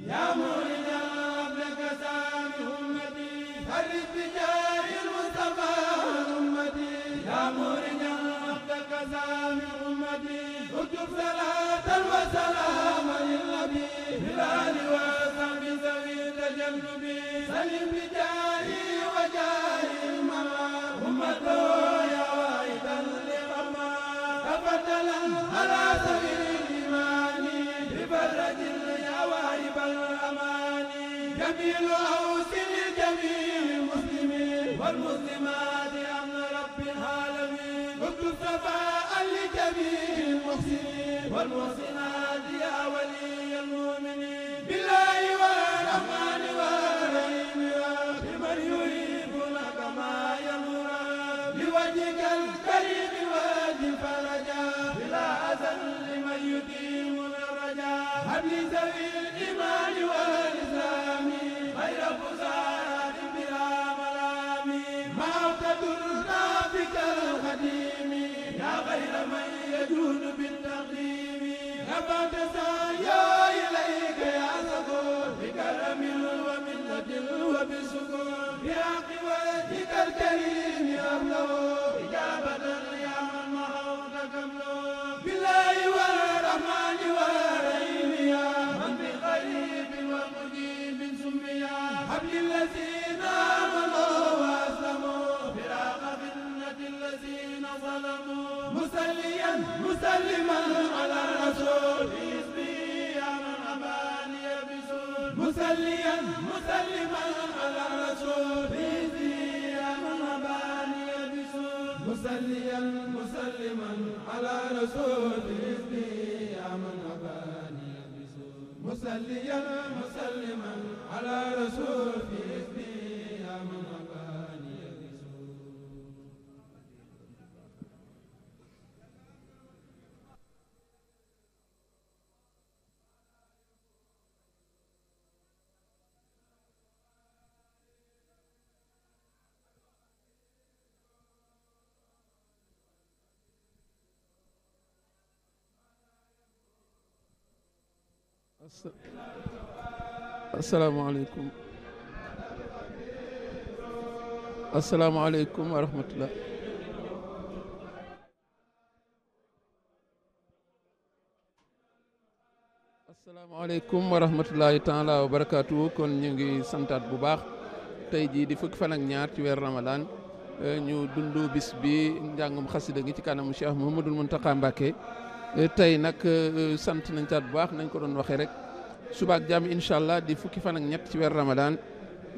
يا مولنا عبدك سامي أمتي فرد بجاه المصطفى أمتي يا مولنا عبدك سامي أمتي اكتب صلاة وسلام للنبي بالآل وصحبه ذوي التجنب سلم بجاهي وجاه المرام أمته يا واحدا لغما تفضلا على سبيل الإيمان بفرج يا واهب الأمان جميل أوصل جميع المسلمين والمسلمات أمن رب العالمين اكتب صفاء لجميع المحسنين والمحسنات يا ولي المؤمنين بالله والرحمن والرحيم بمن يحبون كما يمر لوجهك الكريم وجه فرجا بلا أذى لمن يديم الرجاء هب لي ذوي الإيمان والإسلام غير بزارات بلا ملام ما تدرنا بك الخديم يا غير من يجود بالتقديم نبات سايا إليك يا سكور بكرم ومنة وبسكور بحق وجهك الكريم أبلغ إجابة يا من محوت كمله بالله والرحمن والرحيم يا من بقريب ومجيب سميا هب للذين آمنوا وأسلموا فراق فتنة الذين ظلموا مسليا مسلما على الرسول باسمه يا من أباني بسول مسليا مسلما على الرسول باسمه يا من أباني بسول مسليا مسلما على الرسول باسمه يا من أباني بسول مسليا مسلما على الرسول باسمه يا من أباني بسول. asalaamaaleykum asalaamaaleykum wa rahmatullah asalaamaaleykum wa rahmatullahi taala wa barakaatu. kon ñu ngi santaat bu baax tey jii di fukki fan ak ñaar ci weer Ramadan ñu dund bis bi njàngum xasida gi ci kanamu Cheikh Mouhamadoul Mountakha Mbacké tey nag sant nañ taat bu baax nañ ko doon waxee rek suba ak jàmm incha allah di fukki fan ak ñett ci weer Ramadan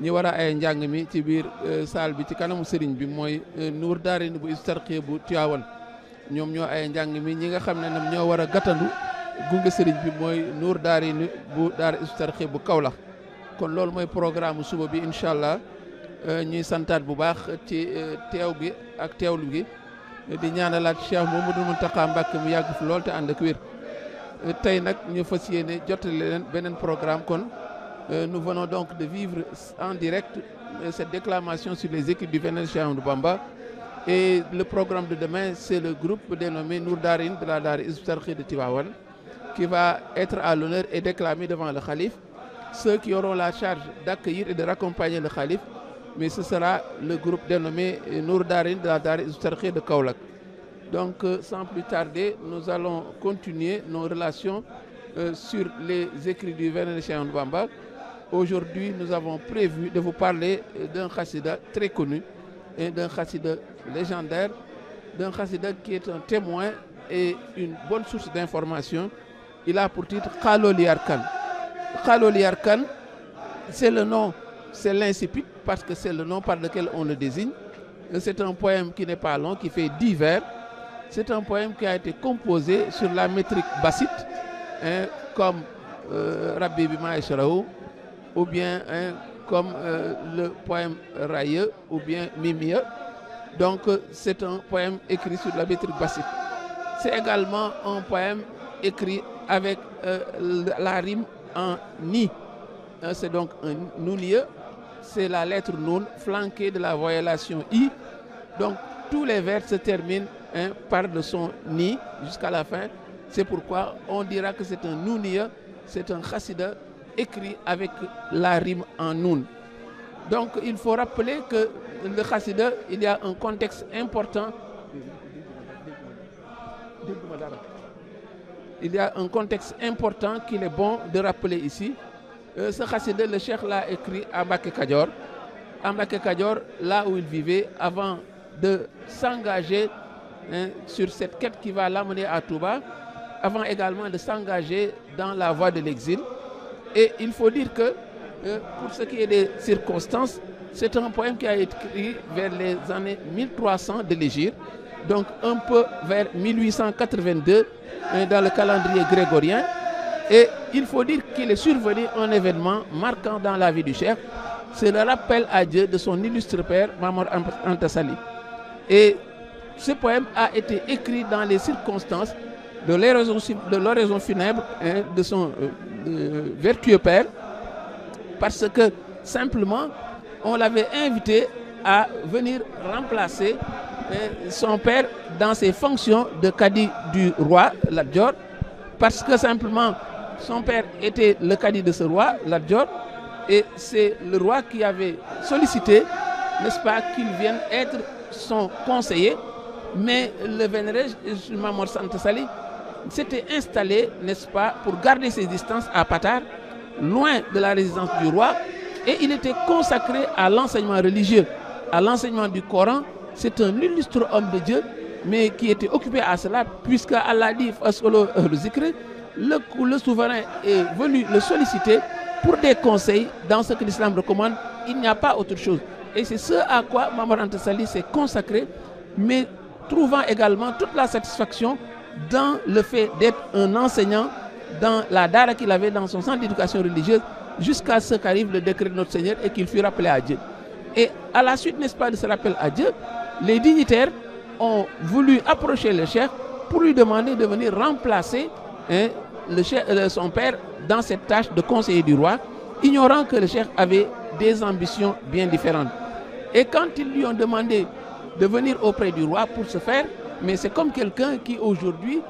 ñi war a ay njàng mi ci biir salle bi ci kanamu sëriñ bi mooy Nour Daarayni bu Hizbut Tarqiyyah bu Tivaouane ñoom ñoo ay njàng mi ñi nga xam ne nag ñoo war a gàttandu gunge sëriñ bi mooy Nour Daarayni bu daara Hizbut Tarqiyyah bu Kaolack kon loolu mooy programme suba bi incha allah ñuy santaat bu baax ci teew gi ak teewlu gi di ñaanalaat Cheikh Mouhamadoul Mountakha Mbacké mu yàgg fi lool te ànd ak wér. tey nag ñu fas yéene jottali leen beneen programme kon nous venons donc de vivre en direct cette déclamation sur les écrits du vénérable Cheikh Ahmadou Bamba et le programme de demain c'est le groupe dénommé Nour Daarayni de la daara Hizbut Tarqiyyah de Tivaouane qui va être à l'honneur et déclamer devant le khalife. Ceux qui auront la charge d'accueillir et de raccompagner le khalife, mais ce sera le groupe dénommé Nour Daarayni de la daara Hizbut Tarqiyyah de Kaolack. Donc, sans plus tarder, nous allons continuer nos relations sur les écrits du vénérable Cheikh Ahmadou Bamba. Aujourd'hui, nous avons prévu de vous parler d'un khassida très connu et d'un khassida légendaire, d'un khassida qui est un témoin et une bonne source d'information. Il a pour titre Khaloli Yarkan. Khaloli Yarkan, c'est le nom, c'est l'incipit parce que c'est le nom par lequel on le désigne. C'est un poème qui n'est pas long, qui fait 10 vers. C'est un poème qui a été composé sur la métrique bassite, comme Rabbi Bima Eshraou, ou bien comme le poème Raye, ou bien Mimia. Donc c'est un poème écrit sur la métrique bassite. C'est également un poème écrit avec la rime en ni. C'est donc un nounieux, c'est la lettre noun flanquée de la voyellation i. Donc tous les vers se terminent par le son ni jusqu'à la fin. C'est pourquoi on dira que c'est un nounieux, c'est un khassida écrit avec la rime en noun. Donc il faut rappeler que le Khassida, il y a un contexte important. Il y a un contexte important qu'il est bon de rappeler ici. Ce Khassida, le Cheikh l'a écrit à Mbacké Kadior. À Mbacké Kadior, là où il vivait, avant de s'engager sur cette quête qui va l'amener à Touba, avant également de s'engager dans la voie de l'exil. Et il faut dire que, pour ce qui est des circonstances, c'est un poème qui a été écrit vers les années 1300 de l'Hégire, donc un peu vers 1882 dans le calendrier grégorien. Et il faut dire qu'il est survenu un événement marquant dans la vie du Cheikh, c'est le rappel à Dieu de son illustre père, Mame Mor Anta Sali. Et ce poème a été écrit dans les circonstances de l'oraison funèbre de son vertueux père, parce que simplement on l'avait invité à venir remplacer son père dans ses fonctions de cadi du roi Lat Dior, parce que simplement son père était le cadi de ce roi Lat Dior, et c'est le roi qui avait sollicité, n'est-ce pas, qu'il vienne être son conseiller. Mais le vénéré Mame Mor Anta Sali s'était installé, n'est-ce pas, pour garder ses distances à Patar, loin de la résidence du roi, et il était consacré à l'enseignement religieux, à l'enseignement du Coran. C'est un illustre homme de Dieu, mais qui était occupé à cela, puisque Allah dit le souverain est venu le solliciter pour des conseils dans ce que l'islam recommande. Il n'y a pas autre chose. Et c'est ce à quoi Mame Mor Anta Sali s'est consacré, mais trouvant également toute la satisfaction dans le fait d'être un enseignant dans la dara qu'il avait dans son centre d'éducation religieuse, jusqu'à ce qu'arrive le décret de notre Seigneur et qu'il fut rappelé à Dieu. Et à la suite, n'est-ce pas, de ce rappel à Dieu, les dignitaires ont voulu approcher le cheikh pour lui demander de venir remplacer son père dans cette tâche de conseiller du roi, ignorant que le cheikh avait des ambitions bien différentes. Et quand ils lui ont demandé de venir auprès du roi pour ce faire, mais c'est comme quelqu'un qui aujourd'hui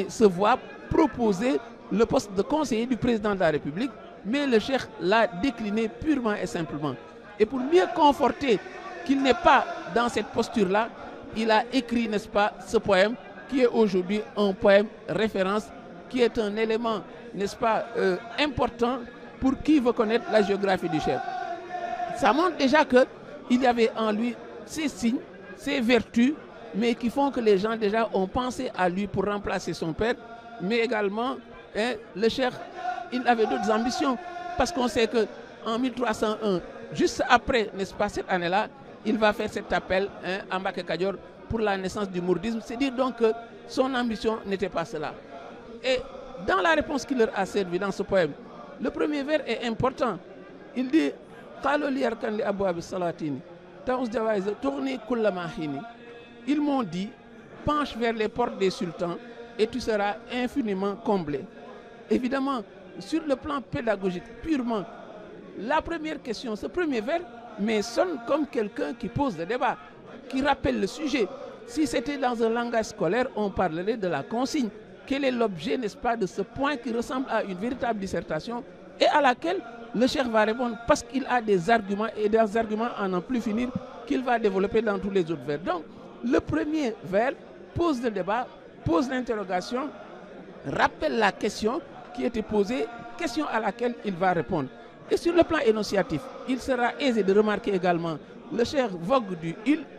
se voit proposer le poste de conseiller du président de la République, mais le cheikh l'a décliné purement et simplement. Et pour mieux conforter qu'il n'est pas dans cette posture-là, il a écrit, n'est-ce pas, ce poème qui est aujourd'hui un poème référence, qui est un élément, n'est-ce pas, important pour qui veut connaître la géographie du cheikh. Ça montre déjà qu'il y avait en lui ces signes, ces vertus, mais qui font que les gens déjà ont pensé à lui pour remplacer son père, mais également le cheikh, il avait d'autres ambitions, parce qu'on sait qu'en 1301, juste après, n'est-ce pas, cette année-là, il va faire cet appel à Mbacké Kadior pour la naissance du mouridisme. C'est dire donc que son ambition n'était pas cela. Et dans la réponse qu'il leur a servi dans ce poème, le premier vers est important. Il dit ils m'ont dit, penche vers les portes des sultans et tu seras infiniment comblé. Évidemment, sur le plan pédagogique, purement, la première question, ce premier vers, mais sonne comme quelqu'un qui pose le débat, qui rappelle le sujet. Si c'était dans un langage scolaire, on parlerait de la consigne. Quel est l'objet, n'est-ce pas, de ce point qui ressemble à une véritable dissertation et à laquelle le cheikh va répondre parce qu'il a des arguments et des arguments à n'en plus finir qu'il va développer dans tous les autres vers. Donc, le premier vers pose le débat, pose l'interrogation, rappelle la question qui était posée, question à laquelle il va répondre. Et sur le plan énonciatif, il sera aisé de remarquer également le cheikh vogue du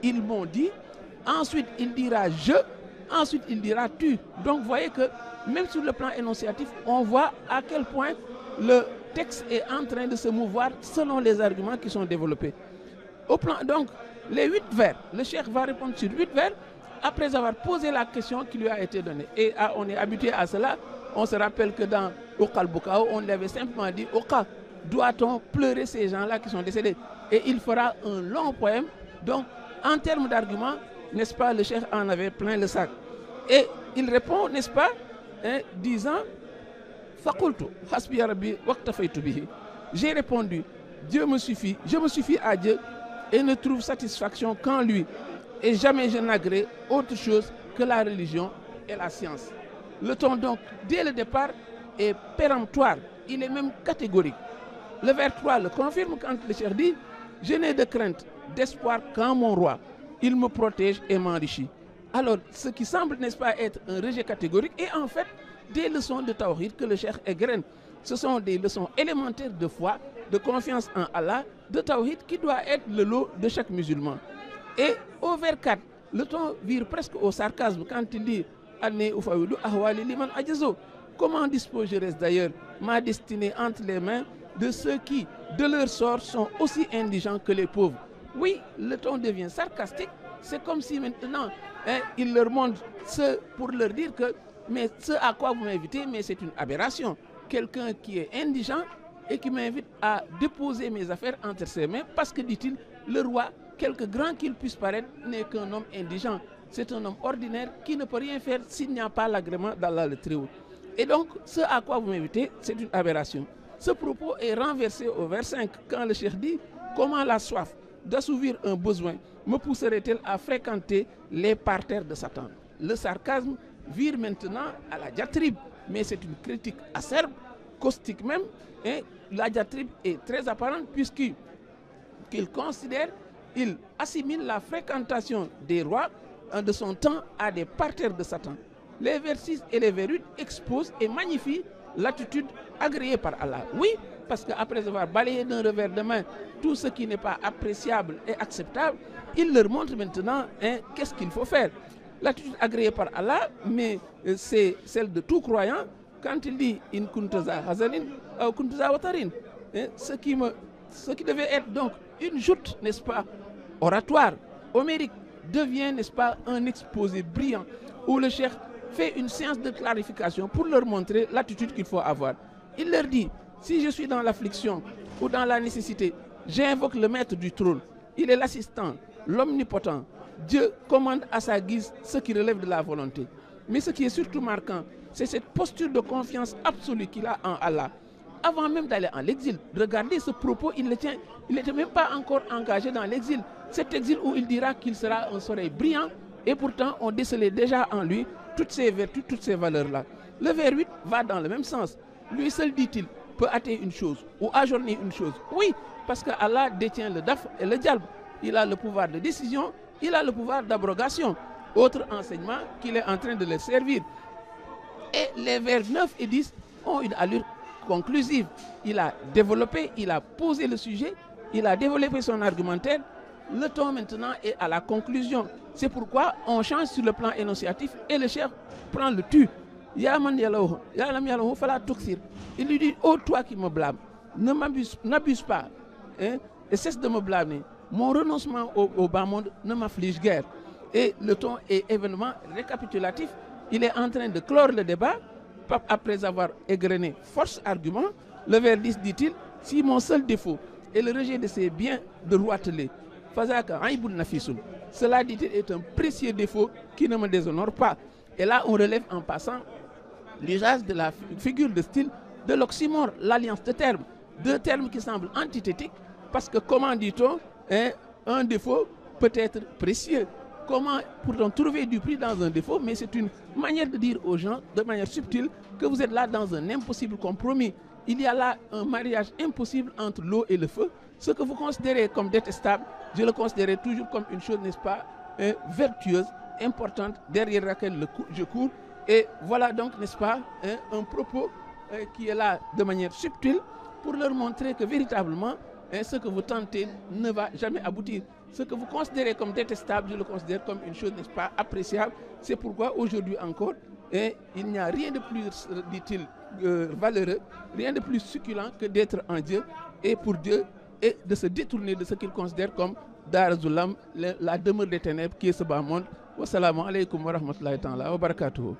ils m'ont dit, ensuite il dira je, ensuite il dira tu. Donc vous voyez que même sur le plan énonciatif, on voit à quel point le texte est en train de se mouvoir selon les arguments qui sont développés. Au plan, donc, les 8 vers, le cheikh va répondre sur 8 vers après avoir posé la question qui lui a été donnée. Et on est habitué à cela. On se rappelle que dans Oqal Bukao, on lui avait simplement dit Oqa, doit-on pleurer ces gens-là qui sont décédés? Et il fera un long poème. Donc, en termes d'arguments, n'est-ce pas, le cheikh en avait plein le sac. Et il répond, n'est-ce pas, disant Fakultu, hasbi rabbi waqtafaytu bihi. J'ai répondu, Dieu me suffit, je me suffis à Dieu et ne trouve satisfaction qu'en lui. Et jamais je n'agrée autre chose que la religion et la science. Le ton donc, dès le départ, est péremptoire. il est même catégorique. Le vers 3 le confirme quand le cheikh dit « Je n'ai de crainte, d'espoir qu'en mon roi, il me protège et m'enrichit ». Alors, ce qui semble, n'est-ce pas, être un rejet catégorique est en fait des leçons de tawhid que le cheikh égrène. Ce sont des leçons élémentaires de foi, de confiance en Allah, de tawhid qui doit être le lot de chaque musulman. Et au vers 4, le ton vire presque au sarcasme quand il dit « Anne ufawidu ahwali liman ajazo ». Comment disposerais-je d'ailleurs ma destinée entre les mains de ceux qui, de leur sort, sont aussi indigents que les pauvres? Oui, le ton devient sarcastique. C'est comme si maintenant, il leur montre ce pour leur dire que mais ce à quoi vous m'invitez, mais c'est une aberration. Quelqu'un qui est indigent et qui m'invite à déposer mes affaires entre ses mains parce que, dit-il, le roi, quelque grand qu'il puisse paraître, n'est qu'un homme indigent. C'est un homme ordinaire qui ne peut rien faire s'il n'y a pas l'agrément d'Allah le Très-Haut. Et donc, ce à quoi vous m'invitez, c'est une aberration. Ce propos est renversé au vers 5 quand le cheikh dit « Comment la soif d'assouvir un besoin me pousserait-elle à fréquenter les parterres de Satan ?» Le sarcasme vire maintenant à la diatribe, mais c'est une critique acerbe, caustique même, et la diatribe est très apparente puisqu'il considère, il assimile la fréquentation des rois de son temps à des parterres de Satan. Les vers 6 et les vers 8 exposent et magnifient l'attitude agréée par Allah. Oui, parce qu'après avoir balayé d'un revers de main tout ce qui n'est pas appréciable et acceptable, il leur montre maintenant qu'est-ce qu'il faut faire. L'attitude agréée par Allah, mais c'est celle de tout croyant quand il dit « In kuntaza hazanin ou kuntaza watarin ». Ce qui devait être donc une joute, n'est-ce pas, oratoire, homérique, devient, n'est-ce pas, un exposé brillant où le cheikh fait une séance de clarification pour leur montrer l'attitude qu'il faut avoir. Il leur dit, si je suis dans l'affliction ou dans la nécessité, j'invoque le maître du trône. Il est l'assistant, l'omnipotent. Dieu commande à sa guise ce qui relève de la volonté. Mais ce qui est surtout marquant, c'est cette posture de confiance absolue qu'il a en Allah. Avant même d'aller en exil, regardez ce propos, il le tient. Il n'était même pas encore engagé dans l'exil. Cet exil où il dira qu'il sera un soleil brillant, et pourtant on décelait déjà en lui toutes ces vertus, toutes ces valeurs-là. Le vers 8 va dans le même sens. Lui seul, dit-il, peut hâter une chose ou ajourner une chose. Oui, parce que Allah détient le daf et le djalb. Il a le pouvoir de décision, il a le pouvoir d'abrogation. Autre enseignement qu'il est en train de leur servir. Et les vers 9 et 10 ont une allure conclusive. Il a développé, il a posé le sujet, il a développé son argumentaire. Le ton maintenant est à la conclusion. C'est pourquoi on change sur le plan énonciatif et le cheikh prend le tu. Il lui dit, oh toi qui me blâmes, n'abuse pas, et cesse de me blâmer. Mon renoncement au bas monde ne m'afflige guère. Et le ton est événement récapitulatif. Il est en train de clore le débat après avoir égrené force argument. Le vers 10 dit-il, si mon seul défaut est le rejet de ses biens de roiteler, cela, dit-il, est un précieux défaut qui ne me déshonore pas. Et là, on relève en passant l'usage de la figure de style de l'oxymore, l'alliance de termes. Deux termes qui semblent antithétiques, parce que comment dit-on, un défaut peut être précieux. Comment pourrait-on trouver du prix dans un défaut? Mais c'est une manière de dire aux gens, de manière subtile, que vous êtes là dans un impossible compromis. Il y a là un mariage impossible entre l'eau et le feu. Ce que vous considérez comme détestable, je le considérais toujours comme une chose, n'est-ce pas, vertueuse, importante, derrière laquelle je cours. Et voilà donc, n'est-ce pas, un propos qui est là de manière subtile pour leur montrer que véritablement, ce que vous tentez ne va jamais aboutir. Ce que vous considérez comme détestable, je le considère comme une chose, n'est-ce pas, appréciable. C'est pourquoi aujourd'hui encore, il n'y a rien de plus, dit-il, valeureux, rien de plus succulent que d'être en Dieu et pour Dieu et de se détourner de ce qu'il considère comme Dar Zulam, la demeure des ténèbres qui est ce bas monde. Wassalamu alaikum wa rahmatullahi ta'ala wa barakatuhu.